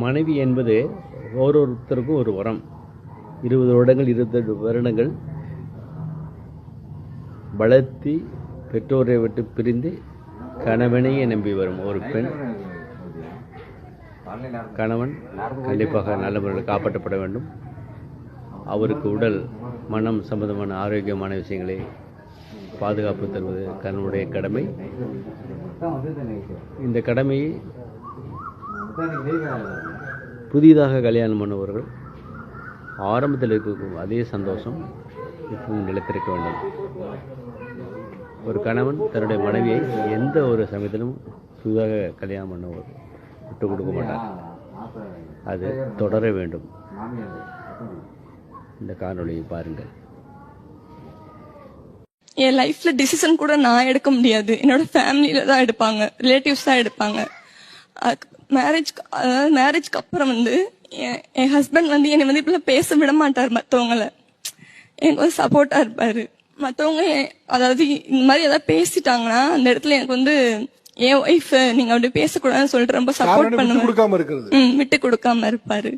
மனைவி என்பது ஒருத்தருக்கும் ஒரு வரம். 20 வருடங்கள் 22 வருடங்கள் வளர்த்தி பெற்றோரை விட்டு பிரிந்து கணவனையே நம்பி வரும் ஒரு பெண், கணவன் கண்டிப்பாக நல்ல முறையில் காப்பாற்றப்பட வேண்டும். அவருக்கு உடல் மனம் சம்பந்தமான ஆரோக்கியமான விஷயங்களை பாதுகாப்பு தருவது கணவனுடைய கடமை. இந்த கடமையை புதிதாக கல்யாணம் பண்ணவர்கள் ஆரம்பத்தில் இருக்கும் அதே சந்தோஷம் இப்பவும் நிலைத்திருக்க வேண்டும். ஒரு கணவன் தன்னுடைய மனைவியை எந்த ஒரு சமயத்திலும் புதிதாக கல்யாணம் பண்ணவர் விட்டு கொடுக்க மாட்டார். அது தொடர வேண்டும். இந்த காணொளியை பாருங்கள். என் லைஃப்ல டிசிஷன் கூட நான் எடுக்க முடியாது. என்னோட ஃபேமிலியில தான் எடுப்பாங்க, ரிலேட்டிவ்ஸ் தான் எடுப்பாங்க. மேரேஜ்க்கு அப்புறம் என் ஹஸ்பண்ட் என்னை இப்பெல்லாம் பேச விட மாட்டார். மற்றவங்களை எனக்கு சப்போர்ட்டா இருப்பாரு. மற்றவங்க அதாவது இந்த மாதிரி ஏதாவது பேசிட்டாங்கன்னா அந்த இடத்துல எனக்கு என் ஒய்ஃப் நீங்க அப்படி பேசக்கூடாதுன்னு சொல்லிட்டு ரொம்ப சப்போர்ட் பண்ணுவாரு. விட்டு கொடுக்காம இருப்பாரு.